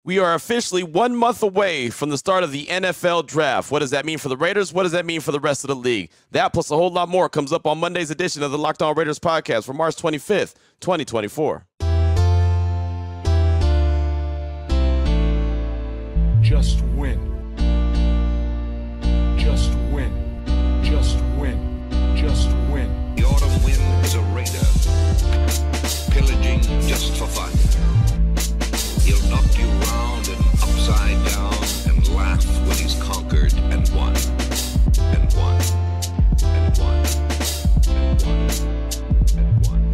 We are officially 1 month away from the start of the NFL draft. What does that mean for the Raiders? What does that mean for the rest of the league? That plus a whole lot more comes up on Monday's edition of the Locked On Raiders podcast for March 25th, 2024. Just win. Just win. Just win. Just win. The autumn wind is a raider, pillaging just for fun. He'll knock you round and upside down and laugh when he's conquered and won. And won. And won. And won. And won.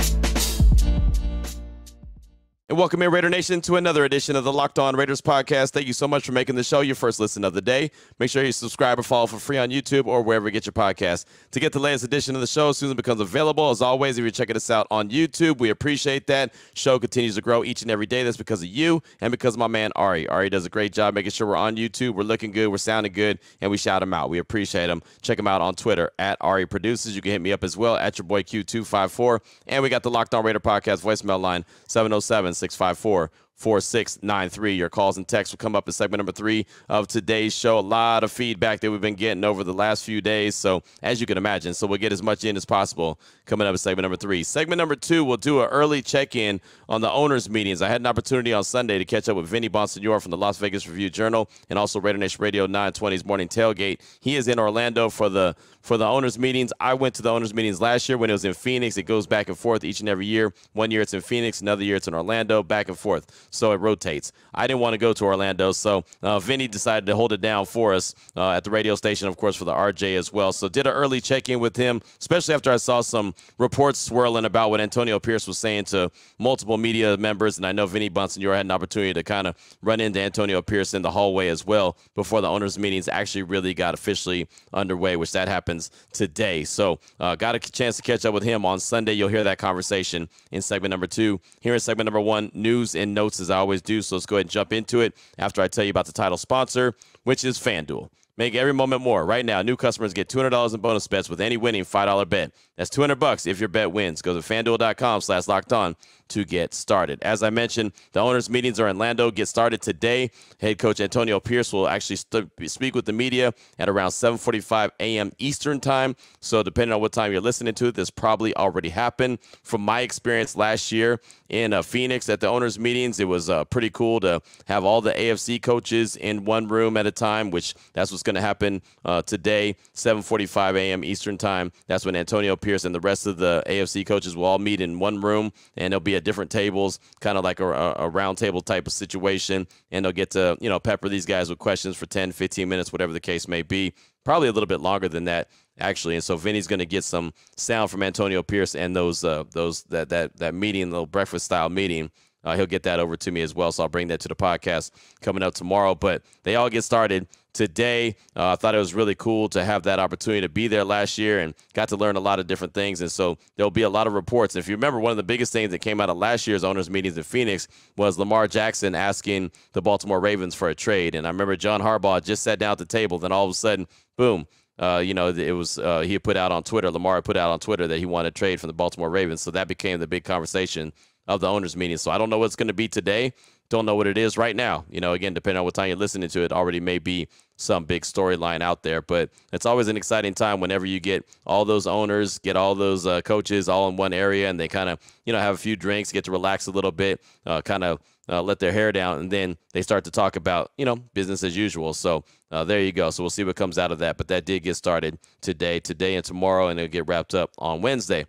And welcome in, Raider Nation, to another edition of the Locked On Raiders podcast. Thank you so much for making the show your first listen of the day. Make sure you subscribe or follow for free on YouTube or wherever you get your podcast to get the latest edition of the show as soon as it becomes available. As always, if you're checking us out on YouTube, we appreciate that. Show continues to grow each and every day. That's because of you and because of my man, Ari. Ari does a great job making sure we're on YouTube, we're looking good, we're sounding good, and we shout him out. We appreciate him. Check him out on Twitter, at Ari Produces. You can hit me up as well, at your boy Q254. And we got the Locked On Raider podcast voicemail line, 707-654-4693. Your calls and texts will come up in segment number 3 of today's show. A lot of feedback that we've been getting over the last few days, so as you can imagine, so we'll get as much in as possible coming up in segment number 3. Segment number 2, we'll do an early check-in on the owners' meetings. I had an opportunity on Sunday to catch up with Vinny Bonsignore from the Las Vegas Review-Journal and also Raider Nation Radio 920's Morning Tailgate. He is in Orlando for the owners' meetings. I went to the owners' meetings last year when it was in Phoenix. It goes back and forth each and every year. One year it's in Phoenix, another year it's in Orlando, back and forth. So it rotates. I didn't want to go to Orlando, so Vinny decided to hold it down for us at the radio station, of course, for the RJ as well. So did an early check-in with him, especially after I saw some reports swirling about what Antonio Pierce was saying to multiple media members, and I know Vinny Bonsignore had an opportunity to kind of run into Antonio Pierce in the hallway as well before the owners' meetings actually really got officially underway, which that happens today. So got a chance to catch up with him on Sunday. You'll hear that conversation in segment number 2. Here in segment number 1, news and notes as I always do. So let's go ahead and jump into it after I tell you about the title sponsor, which is FanDuel. Make every moment more. Right now, new customers get $200 in bonus bets with any winning $5 bet. That's $200 if your bet wins. Go to FanDuel.com/lockedon to get started. As I mentioned, the owners' meetings are in Orlando. Get started today. Head coach Antonio Pierce will actually speak with the media at around 7:45 a.m. Eastern time. So depending on what time you're listening to it, this probably already happened. From my experience last year in Phoenix at the owners' meetings, it was pretty cool to have all the AFC coaches in one room at a time, which that's what's going to happen today, 7:45 a.m. Eastern time. That's when Antonio Pierce and the rest of the AFC coaches will all meet in one room, and they'll be at different tables, kind of like a round table type of situation, and they'll get to, pepper these guys with questions for 10, 15 minutes, whatever the case may be. Probably a little bit longer than that, actually. And so Vinny's going to get some sound from Antonio Pierce and that meeting, little breakfast style meeting. He'll get that over to me as well, so I'll bring that to the podcast coming up tomorrow. But they all get started today. I thought it was really cool to have that opportunity to be there last year and got to learn a lot of different things. And so there'll be a lot of reports. If you remember, one of the biggest things that came out of last year's owners' meetings in Phoenix was Lamar Jackson asking the Baltimore Ravens for a trade. And I remember John Harbaugh just sat down at the table. Then all of a sudden, boom, it was he put out on Twitter, Lamar put out on Twitter that he wanted a trade from the Baltimore Ravens. So that became the big conversation of the owners' meeting. So I don't know what's going to be today. Don't know what it is right now. Again, depending on what time you're listening to it, already may be some big storyline out there. But it's always an exciting time whenever you get all those owners, get all those coaches all in one area, and they kind of, have a few drinks, get to relax a little bit, let their hair down, and then they start to talk about, business as usual. So there you go. So we'll see what comes out of that. But that did get started today and tomorrow, and it'll get wrapped up on Wednesday.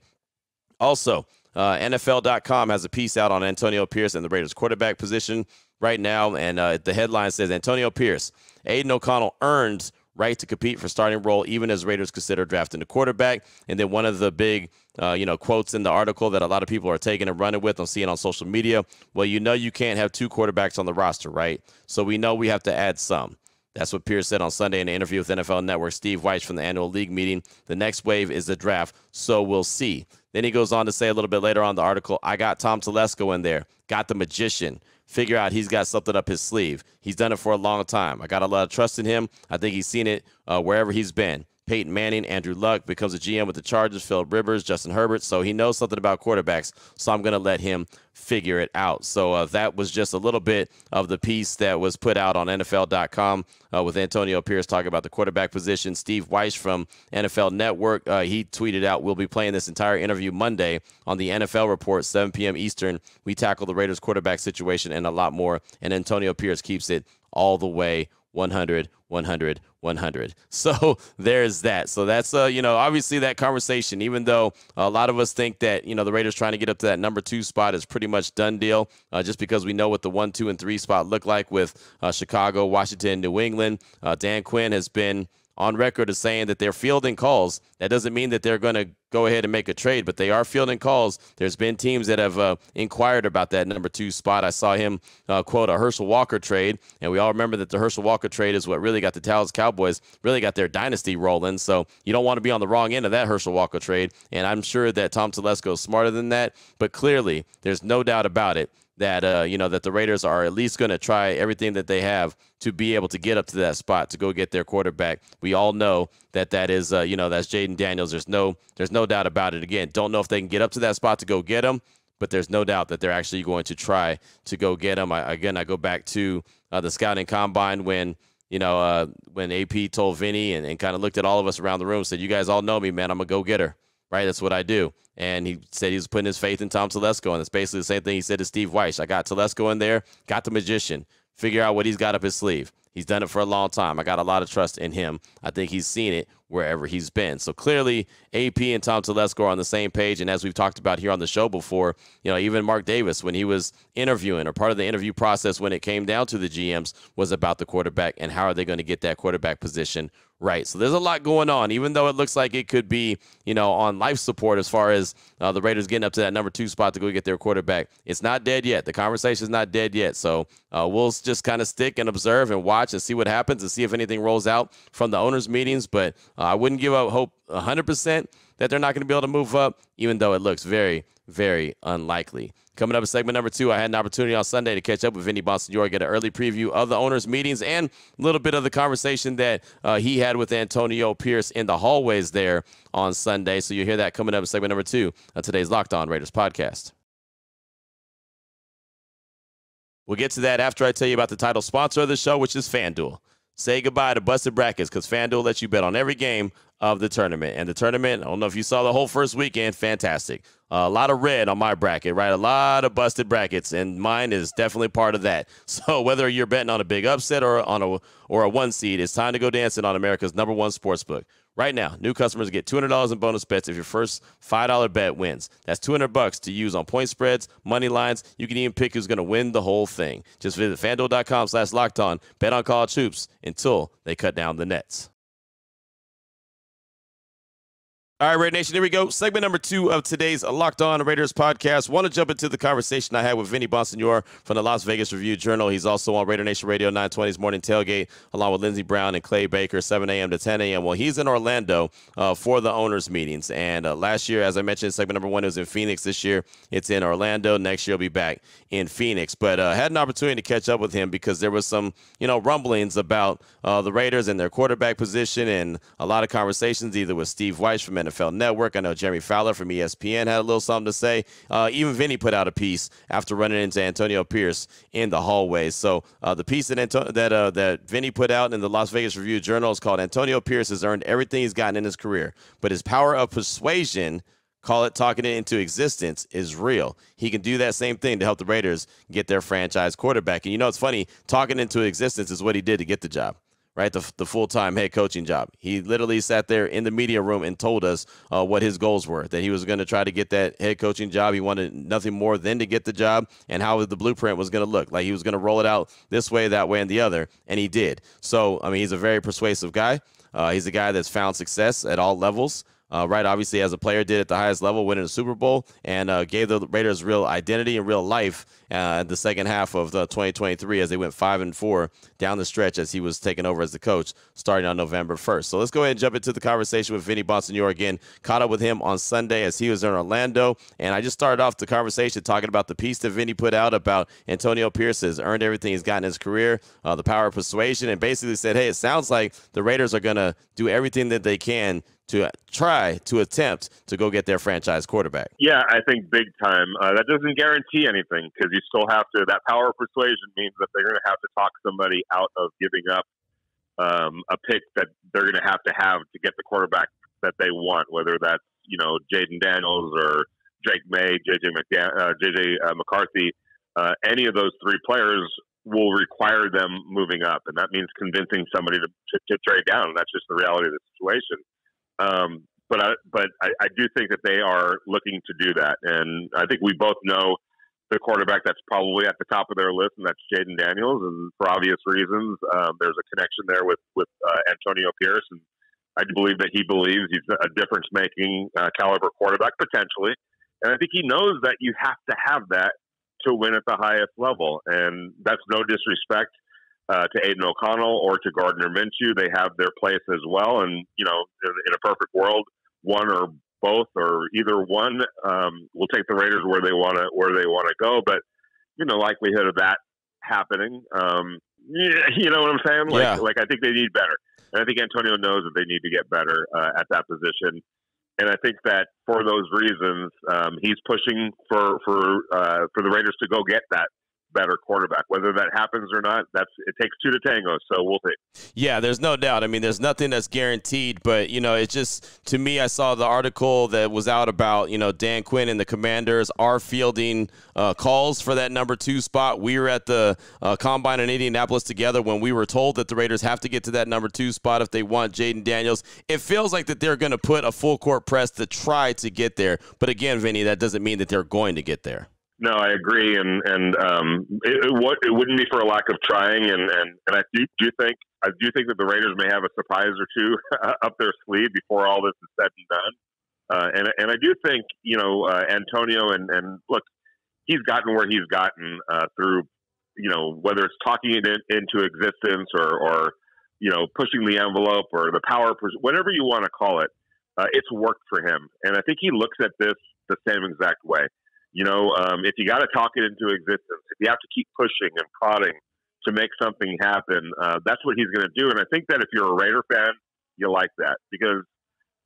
Also, NFL.com has a piece out on Antonio Pierce and the Raiders quarterback position right now. And the headline says, Antonio Pierce, Aiden O'Connell earned right to compete for starting role even as Raiders consider drafting the quarterback. And then one of the big, quotes in the article that a lot of people are taking and running with, I'm seeing on social media, well, you can't have 2 quarterbacks on the roster, right? So we know we have to add some. That's what Pierce said on Sunday in an interview with NFL Network Steve Weich from the annual league meeting. The next wave is the draft, so we'll see. Then he goes on to say a little bit later on in the article, I got Tom Telesco in there, got the magician. Figure out he's got something up his sleeve. He's done it for a long time. I got a lot of trust in him. I think he's seen it wherever he's been. Peyton Manning, Andrew Luck becomes a GM with the Chargers, Philip Rivers, Justin Herbert. So he knows something about quarterbacks. So I'm going to let him figure it out. So that was just a little bit of the piece that was put out on NFL.com with Antonio Pierce talking about the quarterback position. Steve Weiss from NFL Network, he tweeted out, "We'll be playing this entire interview Monday on the NFL Report, 7 p.m. Eastern. We tackle the Raiders quarterback situation and a lot more." And Antonio Pierce keeps it all the way 100, 100, 100. So there's that. So that's, obviously that conversation, even though a lot of us think that, the Raiders trying to get up to that number 2 spot is pretty much done deal, just because we know what the 1, 2, and 3 spot look like with Chicago, Washington, New England. Dan Quinn has been on record as saying that they're fielding calls. That doesn't mean that they're going to go ahead and make a trade, but they are fielding calls. There's been teams that have inquired about that number 2 spot. I saw him quote a Herschel Walker trade, and we all remember that the Herschel Walker trade is what really got the Dallas Cowboys, really got their dynasty rolling. So you don't want to be on the wrong end of that Herschel Walker trade, and I'm sure that Tom Telesco is smarter than that, but clearly there's no doubt about it that that the Raiders are at least going to try everything that they have to be able to get up to that spot to go get their quarterback. We all know that is that's Jaden Daniels. There's no doubt about it. Again, don't know if they can get up to that spot to go get him, but there's no doubt that they're actually going to try to go get him. I go back to the scouting combine when AP told Vinny and kind of looked at all of us around the room, said, "You guys all know me, man. I'm a go-getter." Right? That's what I do. And he said he was putting his faith in Tom Telesco, and it's basically the same thing he said to Steve Weiss. I got Telesco in there, got the magician, figure out what he's got up his sleeve. He's done it for a long time. I got a lot of trust in him. I think he's seen it wherever he's been. So clearly, AP and Tom Telesco are on the same page. And as we've talked about here on the show before, even Mark Davis, when he was interviewing, or part of the interview process when it came down to the GMs, was about the quarterback and how are they going to get that quarterback position right. So there's a lot going on, even though it looks like it could be, on life support as far as the Raiders getting up to that number 2 spot to go get their quarterback. It's not dead yet. The conversation is not dead yet. So we'll just kind of stick and observe and watch and see what happens and see if anything rolls out from the owners' meetings. But I wouldn't give up hope 100% that they're not going to be able to move up, even though it looks very, very unlikely. Coming up in segment number 2, I had an opportunity on Sunday to catch up with Vinny Bonsignore, get an early preview of the owners' meetings and a little bit of the conversation that he had with Antonio Pierce in the hallways there on Sunday. So you'll hear that coming up in segment number 2 of today's Locked On Raiders podcast. We'll get to that after I tell you about the title sponsor of the show, which is FanDuel. Say goodbye to busted brackets, because FanDuel lets you bet on every game of the tournament. And the tournament, I don't know if you saw the whole first weekend, fantastic. A lot of red on my bracket, right? A lot of busted brackets, and mine is definitely part of that. So whether you're betting on a big upset or a 1 seed, it's time to go dancing on America's #1 sportsbook. Right now, new customers get $200 in bonus bets if your first $5 bet wins. That's $200 to use on point spreads, money lines. You can even pick who's going to win the whole thing. Just visit FanDuel.com/lockedon. Bet on college hoops until they cut down the nets. All right, Raider Nation, here we go. Segment number 2 of today's Locked On Raiders podcast. Want to jump into the conversation I had with Vinny Bonsignore from the Las Vegas Review-Journal. He's also on Raider Nation Radio 920's Morning Tailgate, along with Lindsey Brown and Clay Baker, 7 a.m. to 10 a.m. Well, he's in Orlando for the owners' meetings. And last year, as I mentioned, segment number 1, it was in Phoenix. This year, it's in Orlando. Next year, he'll be back in Phoenix. But I had an opportunity to catch up with him because there was some, rumblings about the Raiders and their quarterback position, and a lot of conversations either with Steve Weiss from NFL Network. I know Jeremy Fowler from ESPN had a little something to say. Even Vinny put out a piece after running into Antonio Pierce in the hallways. So the piece that Vinny put out in the Las Vegas Review-Journal is called "Antonio Pierce has earned everything he's gotten in his career, but his power of persuasion, call it talking it into existence, is real. He can do that same thing to help the Raiders get their franchise quarterback." And it's funny, talking into existence is what he did to get the job. Right, the full-time head coaching job. He literally sat there in the media room and told us what his goals were, that he was going to try to get that head coaching job. He wanted nothing more than to get the job, and how the blueprint was going to look. Like, he was going to roll it out this way, that way, and the other, and he did. So, he's a very persuasive guy. He's a guy that's found success at all levels. Right, obviously, as a player, did at the highest level, winning a Super Bowl, and gave the Raiders real identity and real life the second half of 2023 as they went 5-4 down the stretch as he was taking over as the coach starting on November 1st. So let's go ahead and jump into the conversation with Vinny Bonsignore again. Caught up with him on Sunday as he was in Orlando, and I just started off the conversation talking about the piece that Vinny put out about Antonio Pierce has earned everything he's got in his career, the power of persuasion, and basically said, hey, it sounds like the Raiders are going to do everything that they can to try to attempt to go get their franchise quarterback. Yeah, I think big time. That doesn't guarantee anything because you still have to, that power of persuasion means that they're going to have to talk somebody out of giving up a pick that they're going to have to get the quarterback that they want, whether that's, Jaden Daniels or Drake May, JJ McCarthy. Any of those three players will require them moving up, and that means convincing somebody to trade down. That's just the reality of the situation. But I do think that they are looking to do that, and I think we both know the quarterback that's probably at the top of their list, and that's Jaden Daniels. And for obvious reasons, there's a connection there with Antonio Pierce, and I believe that he believes he's a difference-making caliber quarterback potentially, and I think he knows that you have to have that to win at the highest level, and that's no disrespect to Aiden O'Connell or to Gardner Minshew. They have their place as well, and in a perfect world, one or both or either one will take the Raiders where they want to go. But likelihood of that happening, you know what I'm saying? Like I think they need better, and I think Antonio knows that they need to get better at that position. And I think that for those reasons, he's pushing for the Raiders to go get that better quarterback. Whether that happens or not, it takes two to tango, so we'll see. Yeah, there's no doubt. I mean, there's nothing that's guaranteed, but, it's just, to me, I saw the article that was out about, Dan Quinn and the Commanders are fielding calls for that number 2 spot. We were at the Combine in Indianapolis together when we were told that the Raiders have to get to that number 2 spot if they want Jaden Daniels. It feels like that they're going to put a full court press to try to get there. But again, Vinny, that doesn't mean that they're going to get there. No, I agree, and it wouldn't be for a lack of trying, and I do think that the Raiders may have a surprise or two up their sleeve before all this is said and done, and I do think Antonio and look, he's gotten where he's gotten through whether it's talking it into existence or pushing the envelope or the power, whatever you want to call it, it's worked for him, and I think he looks at this the same exact way. If you got to talk it into existence, if you have to keep pushing and prodding to make something happen, that's what he's going to do. And I think that if you're a Raider fan, you like that because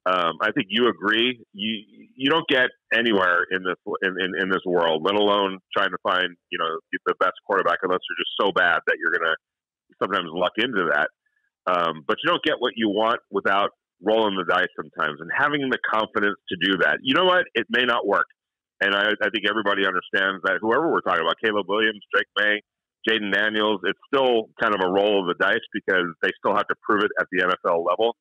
I think you agree. You don't get anywhere in this world, let alone trying to find the best quarterback, unless you're just so bad that you're going to sometimes luck into that. But you don't get what you want without rolling the dice sometimes and having the confidence to do that. You know what? It may not work. And I think everybody understands that whoever we're talking about, Caleb Williams, Drake May, Jaden Daniels, it's still kind of a roll of the dice because they still have to prove it at the NFL level.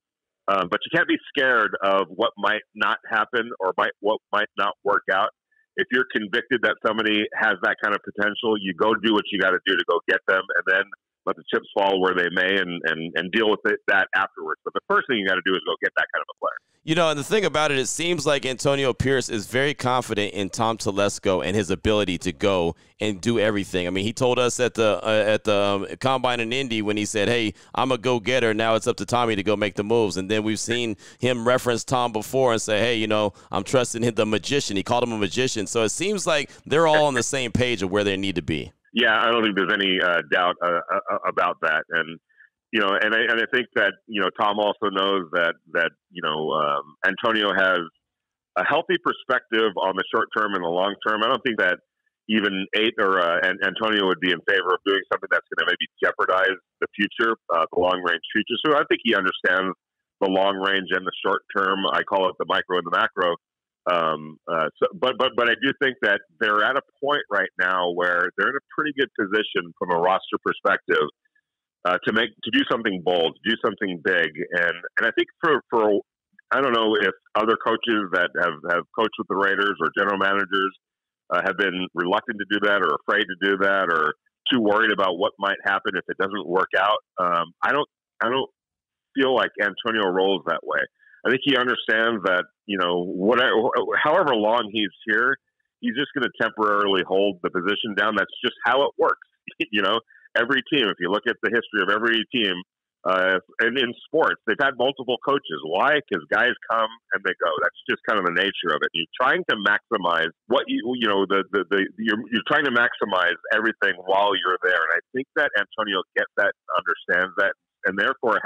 But you can't be scared of what might not happen or what might not work out. If you're convicted that somebody has that kind of potential, you go do what you got to do to go get them, and then let the chips fall where they may and deal with that afterwards. But the first thing you got to do is go get that kind of a player. And the thing about it seems like Antonio Pierce is very confident in Tom Telesco and his ability to go and do everything. I mean, he told us at the Combine in Indy when he said, hey, I'm a go-getter. Now it's up to Tommy to go make the moves. And then we've seen him reference Tom before and say, hey, I'm trusting the magician. He called him a magician. So it seems like they're all on the same page of where they need to be. Yeah, I don't think there's any doubt about that. And I think that Tom also knows that Antonio has a healthy perspective on the short term and the long term. I don't think that even Antonio would be in favor of doing something that's going to maybe jeopardize the future, the long range future. So I think he understands the long range and the short term. I call it the micro and the macro. But I do think that they're at a point right now where they're in a pretty good position from a roster perspective to do something bold, to do something big, and I think for I don't know if other coaches that have coached with the Raiders or general managers have been reluctant to do that or afraid to do that or too worried about what might happen if it doesn't work out. I don't feel like Antonio rolls that way. I think he understands that, however long he's here, he's just going to temporarily hold the position down. That's just how it works. Every team, if you look at the history of every team, and in sports, they've had multiple coaches. Why? Because guys come and they go. That's just kind of the nature of it. You're trying to maximize what you're trying to maximize everything while you're there. And I think that Antonio gets that, understands that, and therefore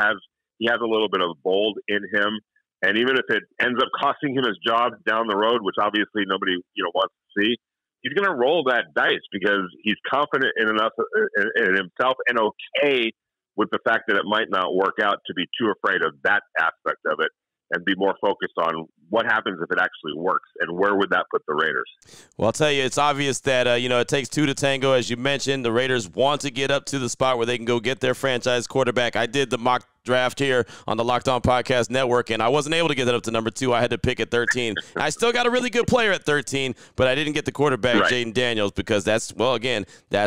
he has a little bit of bold in him. And even if it ends up costing him his job down the road, which obviously nobody wants to see, he's going to roll that dice because he's confident in himself and okay with the fact that it might not work out, to be too afraid of that aspect of it and be more focused on what happens if it actually works and where would that put the Raiders. Well, I'll tell you, it's obvious that, it takes two to tango. As you mentioned, the Raiders want to get up to the spot where they can go get their franchise quarterback. I did the mock draft here on the Locked On Podcast Network, and I wasn't able to get that up to number 2. I had to pick at 13. I still got a really good player at 13, but I didn't get the quarterback, right, Jaden Daniels, because that's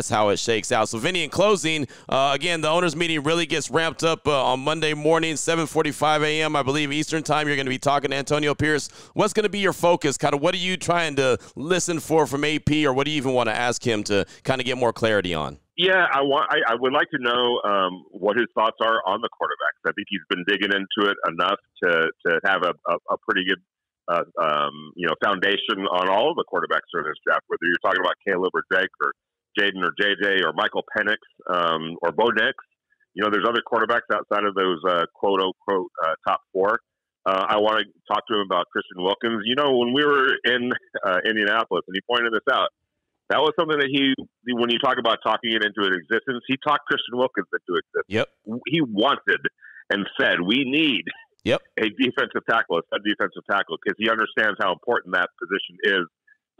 how it shakes out. So, Vinny, in closing, again, the owners' meeting really gets ramped up on Monday morning, 7:45 a.m., I believe, Eastern time. You're going to be talking to Antonio Pierce. What's going to be your focus? Kind of what are you trying to listen for from AP, or what do you even want to ask him to kind of get more clarity on? Yeah, I would like to know what his thoughts are on the quarterbacks. I think he's been digging into it enough to have a pretty good foundation on all of the quarterbacks in this draft. Whether you're talking about Caleb or Jake or Jaden or JJ or Michael Penix or Bo Nix, there's other quarterbacks outside of those quote unquote top 4. I want to talk to him about Christian Wilkins. When we were in Indianapolis, and he pointed this out. That was something that when you talk about talking it into existence, he talked Christian Wilkins into existence. Yep. He wanted and said, we need a defensive tackle, a defensive tackle, because he understands how important that position is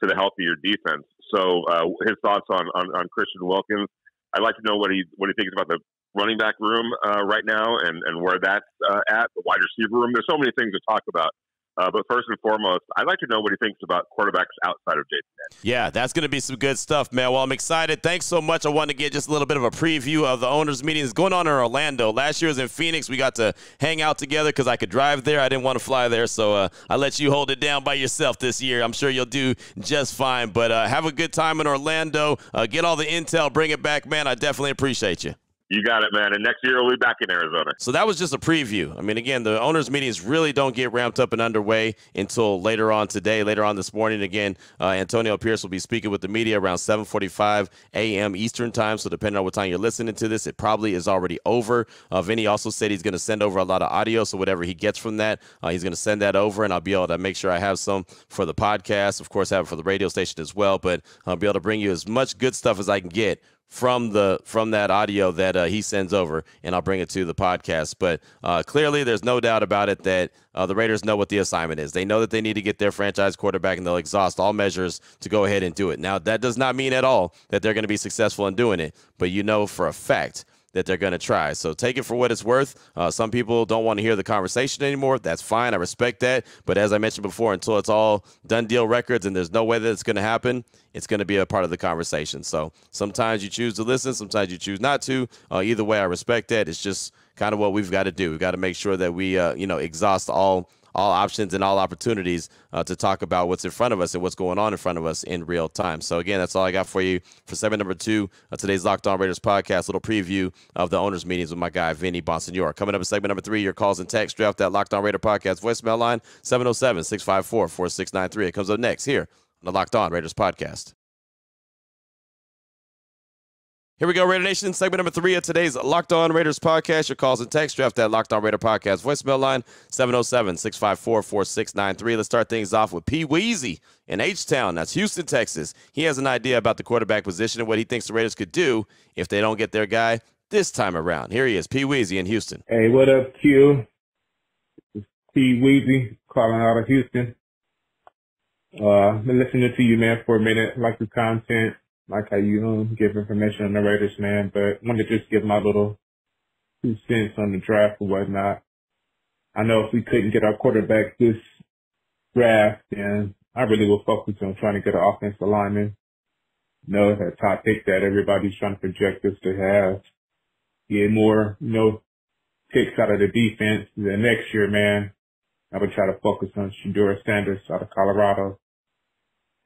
to the health of your defense. So his thoughts on Christian Wilkins, I'd like to know what he thinks about the running back room right now and where that's at, the wide receiver room. There's so many things to talk about. But first and foremost, I'd like to know what he thinks about quarterbacks outside of Jason Daniels. Yeah, that's going to be some good stuff, man. Well, I'm excited. Thanks so much. I wanted to get just a little bit of a preview of the owners' meetings going on in Orlando. Last year was in Phoenix. We got to hang out together because I could drive there. I didn't want to fly there, so I let you hold it down by yourself this year. I'm sure you'll do just fine. But have a good time in Orlando. Get all the intel. Bring it back, man. I definitely appreciate you. You got it, man. And next year we'll be back in Arizona. So that was just a preview. I mean, again, the owners' meetings really don't get ramped up and underway until later on today, later on this morning. Again, Antonio Pierce will be speaking with the media around 7:45 a.m. Eastern time. So depending on what time you're listening to this, it probably is already over. Vinny also said he's going to send over a lot of audio. So whatever he gets from that, he's going to send that over, and I'll be able to make sure I have some for the podcast. Of course, have it for the radio station as well. But I'll be able to bring you as much good stuff as I can get from that audio that he sends over, and I'll bring it to the podcast. But clearly there's no doubt about it that the Raiders know what the assignment is. They know that they need to get their franchise quarterback, and they'll exhaust all measures to go ahead and do it. Now, that does not mean at all that they're going to be successful in doing it, but you know for a fact that they're going to try. So take it for what it's worth. Some people don't want to hear the conversation anymore. That's fine. I respect that. But as I mentioned before, until it's all done deal records and there's no way that it's going to happen, it's going to be a part of the conversation. So sometimes you choose to listen. Sometimes you choose not to. Either way, I respect that. It's just kind of what we've got to do. We've got to make sure that we, exhaust all options and all opportunities to talk about what's in front of us and what's going on in front of us in real time. So, again, that's all I got for you for segment number 2 of today's Locked On Raiders podcast, little preview of the owners' meetings with my guy, Vinny Bonsignore. Coming up in segment number 3, your calls and texts. Draft that Locked On Raider podcast voicemail line, 707-654-4693. It comes up next here on the Locked On Raiders podcast. Here we go, Raider Nation. Segment number 3 of today's Locked On Raiders podcast. Your calls and texts. Draft that Locked On Raider podcast voicemail line, 707-654-4693. Let's start things off with P. Weezy in H-Town. That's Houston, Texas. He has an idea about the quarterback position and what he thinks the Raiders could do if they don't get their guy this time around. Here he is, P. Weezy in Houston. Hey, what up, Q? This is P. Weezy calling out of Houston. Been listening to you, man, for a minute. Like the content. Like how you give information on the Raiders, man, but wanted to just give my little 2 cents on the draft and whatnot. I know if we couldn't get our quarterback this draft, then I really will focus on trying to get an offensive lineman. That top pick that everybody's trying to project us to have. Get more, picks out of the defense. Then next year, man, I would try to focus on Shedeur Sanders out of Colorado.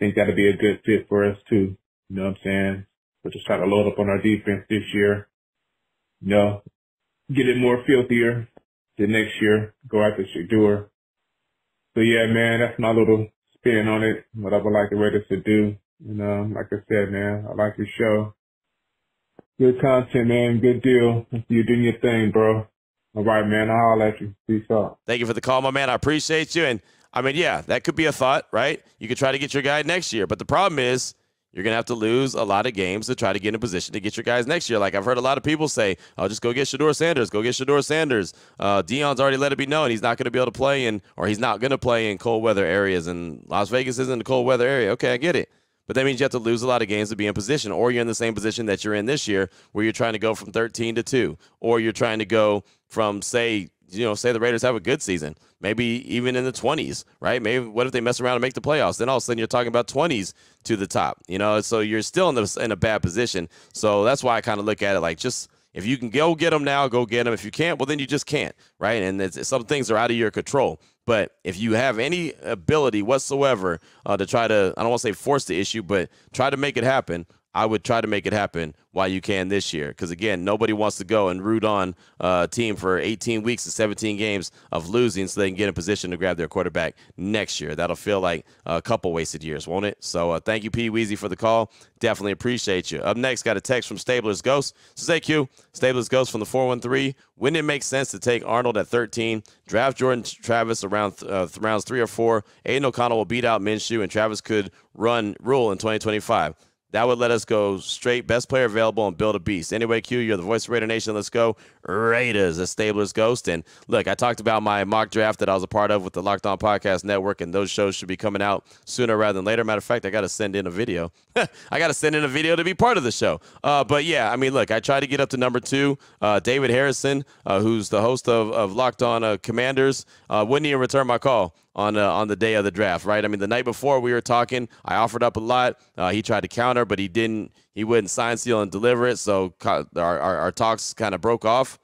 think that'll be a good fit for us too. You know what I'm saying? We'll just try to load up on our defense this year. You know, get it more filthier the next year. Go after Shador. So yeah, man, that's my little spin on it. What I would like the Raiders to do. You know, like I said, man, I like your show. Good content, man. Good deal. You're doing your thing, bro. All right, man. I'll holler at you. Peace out. Thank you for the call, my man. I appreciate you. And, I mean, yeah, that could be a thought, right? You could try to get your guy next year. But the problem is you're going to have to lose a lot of games to try to get in a position to get your guys next year. Like I've heard a lot of people say, oh, just go get Shador Sanders. Go get Shador Sanders. Deion's already let it be known he's not going to be able to play or he's not going to play in cold weather areas. And Las Vegas isn't a cold weather area. Okay, I get it. But that means you have to lose a lot of games to be in position, or you're in the same position that you're in this year where you're trying to go from 13 to 2, or you're trying to go from, say the Raiders have a good season, maybe even in the 20s, right? Maybe what if they mess around and make the playoffs? Then all of a sudden you're talking about 20s to the top, so you're still in a bad position. So that's why I kind of look at it like just if you can go get them now, go get them. If you can't, well, then you just can't, right? And some things are out of your control. But if you have any ability whatsoever to try to, I don't want to say force the issue, but try to make it happen, I would try to make it happen while you can this year. Because, again, nobody wants to go and root on a team for 18 weeks and 17 games of losing so they can get in position to grab their quarterback next year. That'll feel like a couple wasted years, won't it? So thank you, P. Weezy, for the call. Definitely appreciate you. Up next, got a text from Stabler's Ghost. Says, hey, Q, Stabler's Ghost from the 413. Wouldn't it make sense to take Arnold at 13, draft Jordan Travis around rounds 3 or 4? Aiden O'Connell will beat out Minshew, and Travis could rule in 2025. That would let us go straight best player available and build a beast. Anyway, Q, you're the voice of Raider Nation. Let's go Raiders, a Stabler's Ghost. And look, I talked about my mock draft that I was a part of with the Locked On Podcast Network, and those shows should be coming out sooner rather than later. Matter of fact, I got to send in a video. I got to send in a video to be part of the show. But yeah, I mean, look, I tried to get up to number 2. David Harrison, who's the host of Locked On Commanders, wouldn't even return my call on the day of the draft, right? I mean, the night before we were talking, I offered up a lot. He tried to counter, but he didn't. He wouldn't sign, seal, and deliver it. So our talks kind of broke off.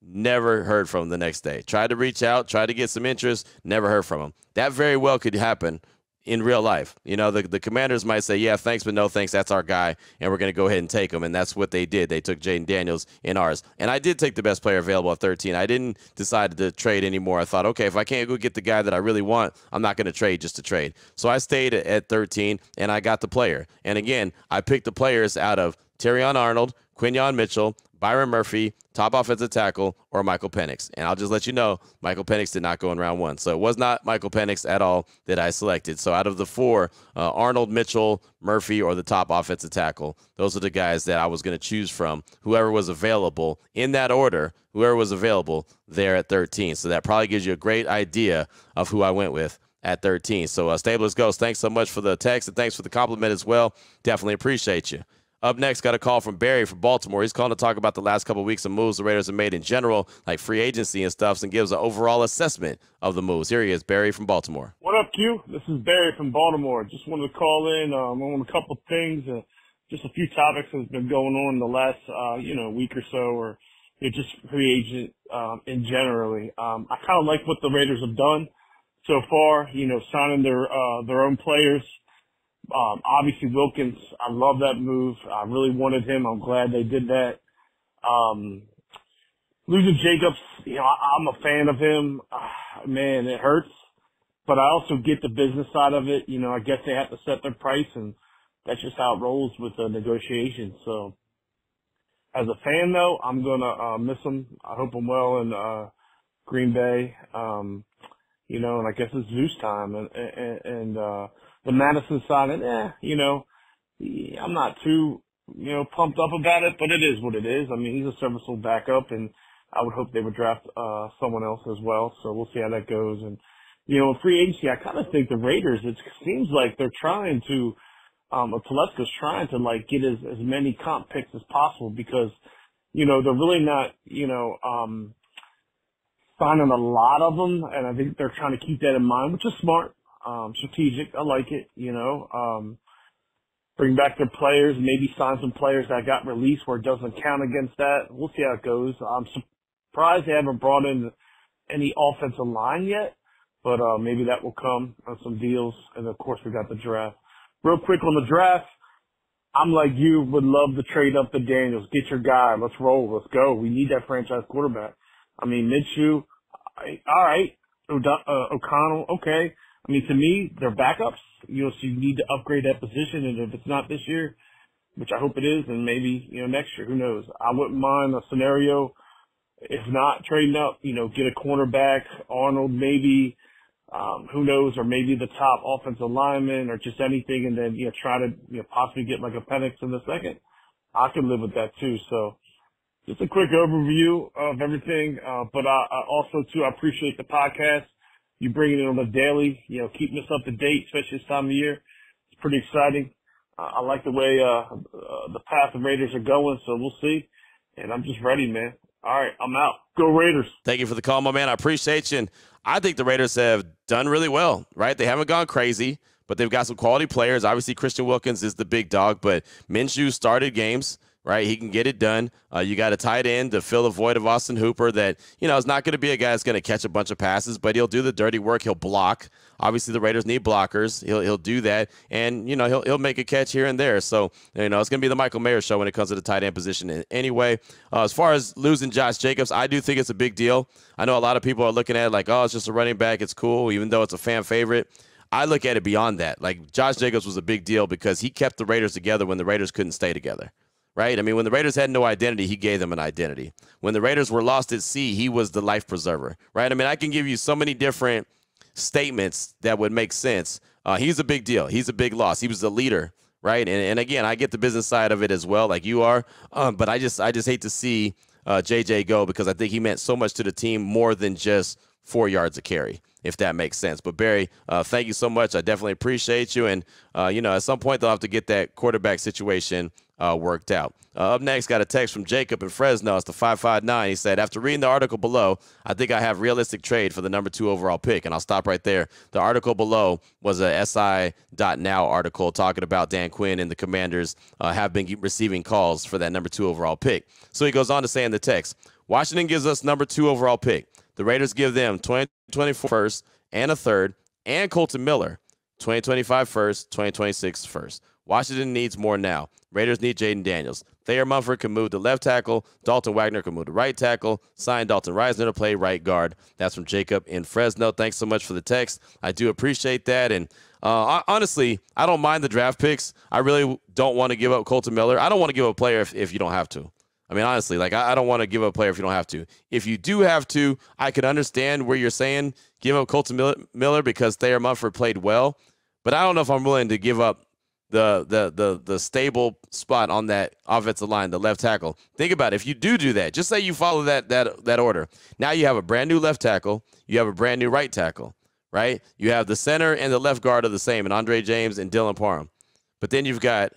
Never heard from him the next day. Tried to reach out, tried to get some interest. Never heard from him. That very well could happen in real life. The Commanders might say, yeah, thanks, but no thanks. That's our guy, and we're going to go ahead and take him. And that's what they did. They took Jaden Daniels in ours. And I did take the best player available at 13. I didn't decide to trade anymore. I thought, okay, if I can't go get the guy that I really want, I'm not going to trade just to trade. So I stayed at 13, and I got the player. And again, I picked the players out of Terrion Arnold, Quinyon Mitchell, Byron Murphy, top offensive tackle, or Michael Penix. And I'll just let you know, Michael Penix did not go in round 1. So it was not Michael Penix at all that I selected. So out of the 4, Arnold, Mitchell, Murphy, or the top offensive tackle, those are the guys that I was going to choose from, whoever was available in that order, whoever was available there at 13. So that probably gives you a great idea of who I went with at 13. So Stabler's Ghost, thanks so much for the text, and thanks for the compliment as well. Definitely appreciate you. Up next, got a call from Barry from Baltimore. He's calling to talk about the last couple of weeks of moves the Raiders have made in general, like free agency and stuff, and gives an overall assessment of the moves. Here he is, Barry from Baltimore. What up, Q? This is Barry from Baltimore. Just wanted to call in on a couple of things, just a few topics that's been going on in the last, week or so, or just free agent in generally. I kind of like what the Raiders have done so far, signing their own players. Obviously Wilkins, I love that move. I really wanted him. I'm glad they did that. Losing Jacobs, I'm a fan of him. Man, it hurts, but I also get the business side of it. I guess they have to set their price, and that's just how it rolls with the negotiations. So as a fan though, I'm going to miss him. I hope him well in Green Bay. And I guess it's Zeus time, and the Madison side, and I'm not too, pumped up about it, but it is what it is. I mean, he's a serviceable backup, and I would hope they would draft someone else as well. So we'll see how that goes. And in free agency, I kind of think the Raiders, it seems like they're trying to, Telesco's trying to get as many comp picks as possible, because they're really not, signing a lot of them, and I think they're trying to keep that in mind, which is smart. Strategic. I like it, bring back their players, maybe sign some players that got released where it doesn't count against that. We'll see how it goes. I'm surprised they haven't brought in any offensive line yet, but maybe that will come on some deals. And of course we got the draft. real quick on the draft, I'm like you, would love to trade up to Daniels. Get your guy. Let's roll. Let's go. We need that franchise quarterback. I mean, Minshew, all right. O'Connell, okay. I mean, to me, they're backups. You know, so you need to upgrade that position. And if it's not this year, which I hope it is, and maybe, you know, next year, who knows? I wouldn't mind a scenario. If not, trading up, you know, get a cornerback, Arnold maybe, who knows, or maybe the top offensive lineman or just anything, and then, you know, try to, you know, possibly get like a Penix in the second. I could live with that too. So just a quick overview of everything. But I also too, I appreciate the podcast. You bringing it on the daily, you know, keeping us up to date, especially this time of year. It's pretty exciting. I like the way, the path the Raiders are going. So we'll see. And I'm just ready, man. All right, I'm out. Go Raiders. Thank you for the call, my man. I appreciate you. And I think the Raiders have done really well, right? They haven't gone crazy, but they've got some quality players. Obviously, Christian Wilkins is the big dog, but Minshew started games, right? He can get it done. You got a tight end to fill the void of Austin Hooper that, you know, is not going to be a guy that's going to catch a bunch of passes, but he'll do the dirty work. He'll block. Obviously, the Raiders need blockers. He'll do that, and, you know, he'll make a catch here and there. So, you know, it's going to be the Michael Mayer show when it comes to the tight end position anyway. As far as losing Josh Jacobs, I do think it's a big deal. I know a lot of people are looking at it like, oh, it's just a running back. It's cool, even though it's a fan favorite. I look at it beyond that. Like, Josh Jacobs was a big deal because he kept the Raiders together when the Raiders couldn't stay together. Right? I mean, when the Raiders had no identity, he gave them an identity. When the Raiders were lost at sea, he was the life preserver. Right? I mean, I can give you so many different statements that would make sense. He's a big deal. He's a big loss. He was the leader. Right? And again, I get the business side of it as well, like you are. But I just hate to see JJ go because I think he meant so much to the team more than just 4 yards a carry, if that makes sense. But, Barry, thank you so much. I definitely appreciate you. And, you know, at some point they'll have to get that quarterback situation worked out. Up next, got a text from Jacob in Fresno. It's the 559. He said, after reading the article below, I think I have realistic trade for the number 2 overall pick. And I'll stop right there. The article below was a SI.now article talking about Dan Quinn and the Commanders have been receiving calls for that number 2 overall pick. So he goes on to say in the text, Washington gives us number 2 overall pick. The Raiders give them 2024 first and a third and Colton Miller, 2025 first, 2026 first. Washington needs more now. Raiders need Jaden Daniels. Thayer Munford can move to left tackle. Dalton Wagner can move to right tackle. Sign Dalton Reisner to play right guard. That's from Jacob in Fresno. Thanks so much for the text. I do appreciate that. And honestly, I don't mind the draft picks. I really don't want to give up Colton Miller. I don't want to give up a player if you don't have to. I mean, honestly, like, I don't want to give up a player if you don't have to. If you do have to, I can understand where you're saying give up Colton Miller because Thayer Munford played well. But I don't know if I'm willing to give up the stable spot on that offensive line, the left tackle. Think about it. If you do that, just say you follow that order. Now you have a brand new left tackle. You have a brand new right tackle, right? You have the center and the left guard are the same, and Andre James and Dylan Parham. But then you've got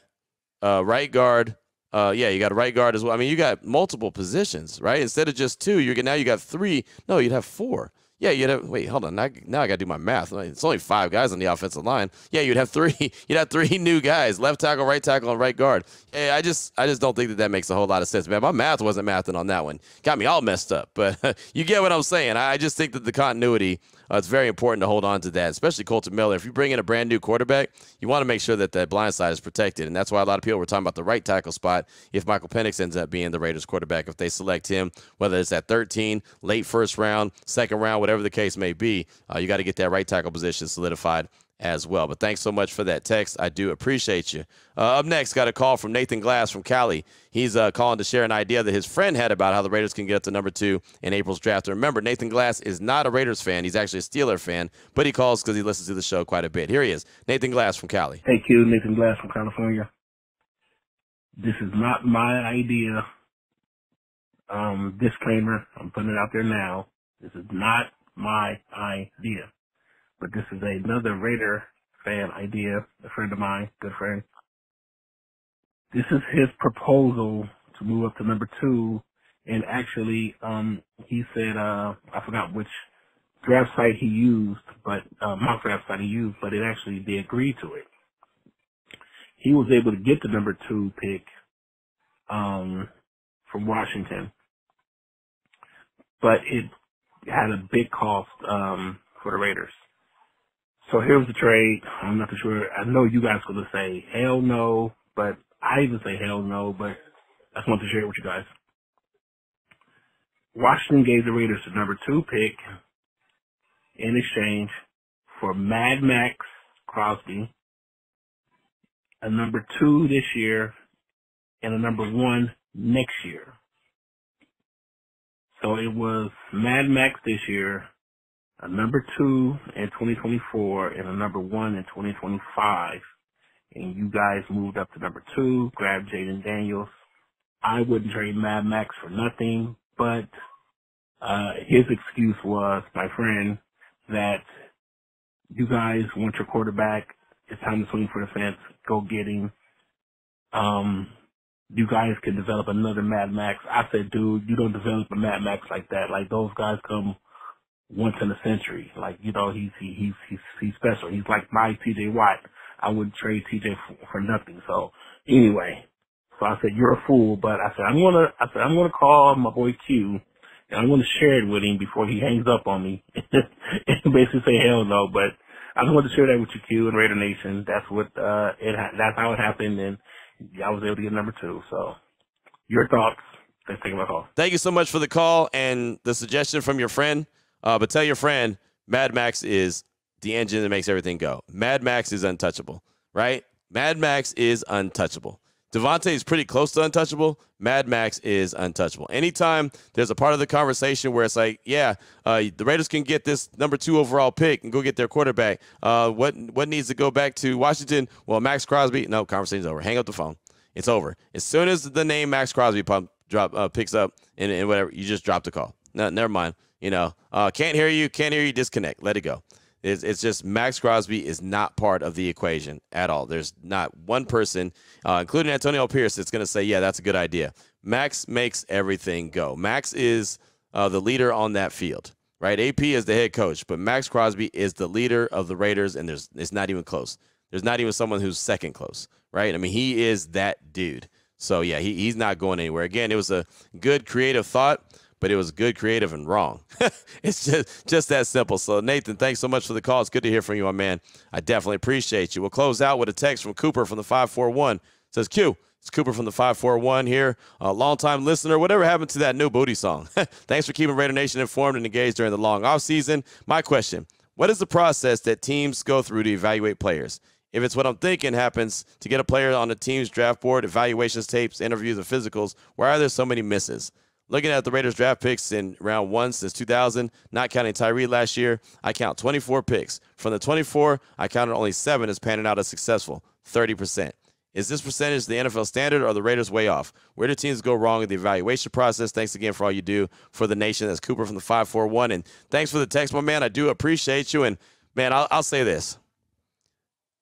right guard. You got a right guard as well. I mean, you got multiple positions, right? Instead of just 2, now you got 3. No, you'd have 4. Yeah, you'd have. Wait, hold on. Now I got to do my math. It's only 5 guys on the offensive line. Yeah, you'd have 3. You'd have 3 new guys: left tackle, right tackle, and right guard. Hey, I just don't think that makes a whole lot of sense, man. My math wasn't mathing on that one. Got me all messed up. But you get what I'm saying. I just think that the continuity. It's very important to hold on to that, especially Colton Miller. If you bring in a brand new quarterback, you want to make sure that blind side is protected. And that's why a lot of people were talking about the right tackle spot if Michael Penix ends up being the Raiders quarterback, if they select him, whether it's at 13, late first round, second round, whatever the case may be, you got to get that right tackle position solidified as well. But thanks so much for that text. I do appreciate you. Up next, got a call from Nathan Glass from Cali. He's calling to share an idea that his friend had about how the Raiders can get up to number 2 in April's draft. And remember, Nathan Glass is not a Raiders fan. He's actually a Steeler fan, but he calls because he listens to the show quite a bit. Here he is, Nathan Glass from Cali. Hey, Q, Nathan Glass from California. This is not my idea. Disclaimer, I'm putting it out there now. This is not my idea. But this is another Raider fan idea, a friend of mine, good friend. This is his proposal to move up to number 2. And actually, he said, I forgot which draft site he used, but mock draft site he used, but it actually, they agreed to it. He was able to get the number 2 pick from Washington. But it had a big cost for the Raiders. So here's the trade. I'm not too sure. I know you guys are going to say hell no, but I even say hell no, but I just want to share it with you guys. Washington gave the Raiders the number 2 pick in exchange for Mad Max Crosby, a number 2 this year, and a number 1 next year. So it was Mad Max this year, a number 2 in 2024, and a number 1 in 2025. And you guys moved up to number 2, grabbed Jaden Daniels. I wouldn't trade Mad Max for nothing, but his excuse was, my friend, that you guys want your quarterback. It's time to swing for the fence. Go get him. You guys can develop another Mad Max. I said, dude, you don't develop a Mad Max like that. Like, those guys come once in a century. Like, you know, he's special. He's like my TJ Watt. I wouldn't trade TJ for nothing. So anyway, so I said, you're a fool, but I said, I'm gonna call my boy Q, and I'm gonna share it with him before he hangs up on me and basically say hell no. But I just wanted to share that with you, Q, and Raider Nation. That's what that's how it happened, and I was able to get number 2. So your thoughts? Thanks for taking my call. Thank you so much for the call and the suggestion from your friend. But tell your friend, Mad Max is the engine that makes everything go. Mad Max is untouchable, right? Mad Max is untouchable. Devontae is pretty close to untouchable. Mad Max is untouchable. Anytime there's a part of the conversation where it's like, yeah, the Raiders can get this number 2 overall pick and go get their quarterback. What needs to go back to Washington? Well, Max Crosby. No, conversation's over. Hang up the phone. It's over. As soon as the name Max Crosby picks up and whatever, you just drop the call. No, never mind. You know, can't hear you, disconnect. Let it go. It's just Max Crosby is not part of the equation at all. There's not one person, including Antonio Pierce, that's going to say, yeah, that's a good idea. Max makes everything go. Max is the leader on that field, right? AP is the head coach, but Max Crosby is the leader of the Raiders, and it's not even close. There's not even someone who's second close, right? I mean, he is that dude. So, yeah, he's not going anywhere. Again, it was a good creative thought, but it was good, creative, and wrong. It's just that simple. So, Nathan, thanks so much for the call. It's good to hear from you, my man. I definitely appreciate you. We'll close out with a text from Cooper from the 541. It says, Q, it's Cooper from the 541 here, a longtime listener. Whatever happened to that new booty song? Thanks for keeping Raider Nation informed and engaged during the long offseason. My question, what is the process that teams go through to evaluate players? If it's what I'm thinking happens to get a player on the team's draft board, evaluations, tapes, interviews, and physicals, why are there so many misses? Looking at the Raiders draft picks in round 1 since 2000, not counting Tyree last year, I count 24 picks. From the 24, I counted only 7 as panning out as successful, 30%. Is this percentage the NFL standard or are the Raiders way off? Where do teams go wrong in the evaluation process? Thanks again for all you do for the nation. That's Cooper from the 541. And thanks for the text, my man. I do appreciate you. And, man, I'll say this.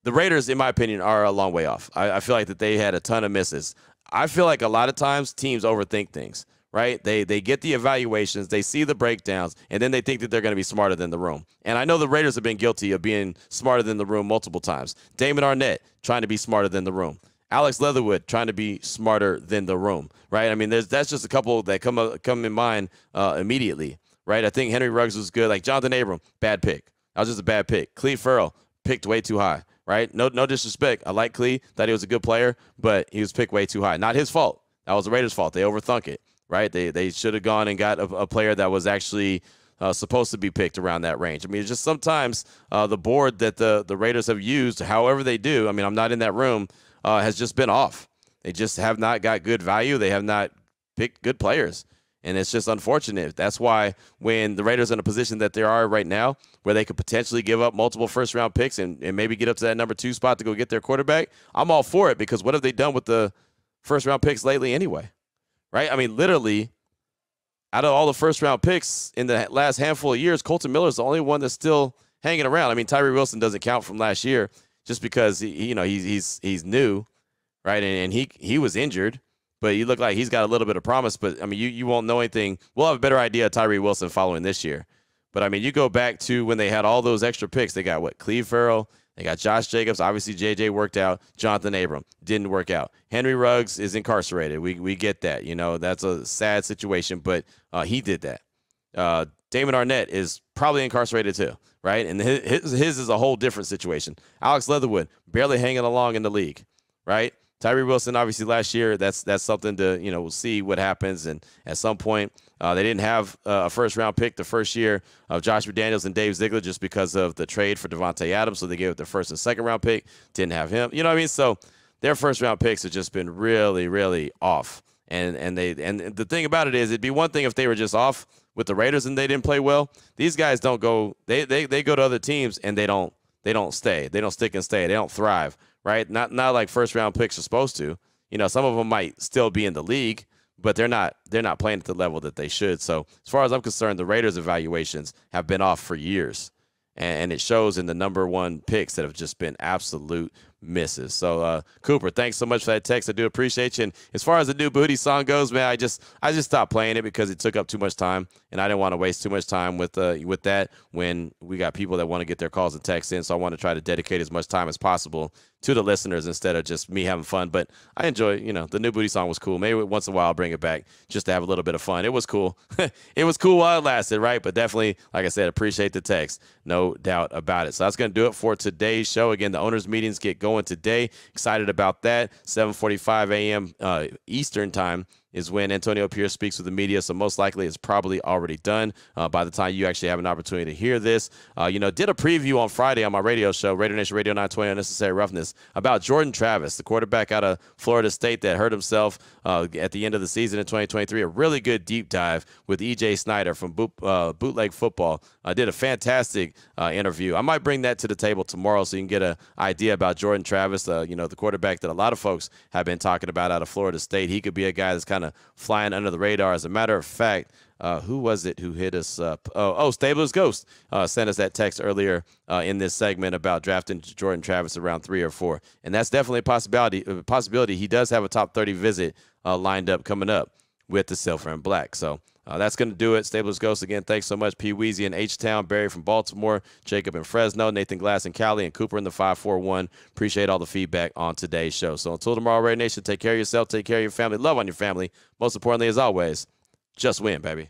The Raiders, in my opinion, are a long way off. I feel like that they had a ton of misses. I feel like a lot of times teams overthink things. Right? They get the evaluations, they see the breakdowns, and then they think that they're going to be smarter than the room. And I know the Raiders have been guilty of being smarter than the room multiple times. Damon Arnett trying to be smarter than the room. Alex Leatherwood trying to be smarter than the room. Right? I mean, that's just a couple that come in mind immediately. Right? I think Henry Ruggs was good. Like Jonathan Abram, bad pick. That was just a bad pick. Cleve Farrell picked way too high. Right? No disrespect. I like Cleve. Thought he was a good player, but he was picked way too high. Not his fault. That was the Raiders' fault. They overthunk it. Right? They should have gone and got a player that was actually supposed to be picked around that range. I mean, it's just sometimes the board that the Raiders have used, however they do, I mean, I'm not in that room, has just been off. They just have not got good value. They have not picked good players. And it's just unfortunate. That's why when the Raiders are in a position that they are right now, where they could potentially give up multiple first-round picks and maybe get up to that number 2 spot to go get their quarterback, I'm all for it because what have they done with the first-round picks lately anyway? Right? I mean, literally, out of all the first-round picks in the last handful of years, Colton Miller is the only one that's still hanging around. I mean, Tyree Wilson doesn't count from last year just because he's new, right? And he was injured, but he looked like he's got a little bit of promise. But I mean, you won't know anything. We'll have a better idea of Tyree Wilson following this year. But I mean, you go back to when they had all those extra picks. They got Cleve Farrell. They got Josh Jacobs. Obviously, JJ worked out. Jonathan Abram didn't work out. Henry Ruggs is incarcerated. We get that. You know, that's a sad situation, but he did that. Damon Arnett is probably incarcerated too, right? And his is a whole different situation. Alex Leatherwood barely hanging along in the league, right? Tyree Wilson, obviously last year, that's something to, we'll see what happens. And at some point, they didn't have a first-round pick the first year of Josh McDaniels and Dave Ziegler just because of the trade for Devontae Adams. So they gave it their first and second-round pick. Didn't have him. You know what I mean? So their first-round picks have just been really, really off. And the thing about it is, it'd be one thing if they were just off with the Raiders and they didn't play well. These guys don't go. They go to other teams and they don't stay. They don't stick and stay. They don't thrive. Right? Not like first round picks are supposed to. Some of them might still be in the league, but they're not playing at the level that they should. So as far as I'm concerned, the Raiders' evaluations have been off for years. And it shows in the number one picks that have just been absolute misses. So Cooper, thanks so much for that text. I do appreciate you. And as far as the new Booty song goes, man, I just stopped playing it because it took up too much time, and I didn't want to waste too much time with that when we got people that want to get their calls and texts in. So I want to try to dedicate as much time as possible to the listeners instead of just me having fun. But I enjoy, the new Booty song was cool. Maybe once in a while I'll bring it back just to have a little bit of fun. It was cool. It was cool while it lasted, right? But definitely, like I said, appreciate the text. No doubt about it. So that's going to do it for today's show. Again, the owners' meetings get going today. Excited about that. 7:45 a.m. Eastern time is when Antonio Pierce speaks with the media, so most likely it's probably already done by the time you actually have an opportunity to hear this. Did a preview on Friday on my radio show, Raider Nation Radio 920 Unnecessary Roughness, about Jordan Travis, the quarterback out of Florida State that hurt himself at the end of the season in 2023. A really good deep dive with E.J. Snyder from Bootleg Football. Did a fantastic interview. I might bring that to the table tomorrow so you can get an idea about Jordan Travis, the quarterback that a lot of folks have been talking about out of Florida State. He could be a guy that's kind of flying under the radar. As a matter of fact, who was it who hit us up? Stabler's Ghost sent us that text earlier in this segment about drafting Jordan Travis around 3 or 4. And that's definitely a possibility. He does have a top 30 visit lined up coming up with the Silver and Black. So that's going to do it. Stabler's Ghost, again, thanks so much. P. Weezy in H-Town, Barry from Baltimore, Jacob in Fresno, Nathan Glass in Cali, and Cooper in the 541. Appreciate all the feedback on today's show. So until tomorrow, Raider Nation, take care of yourself, take care of your family, love on your family. Most importantly, as always, just win, baby.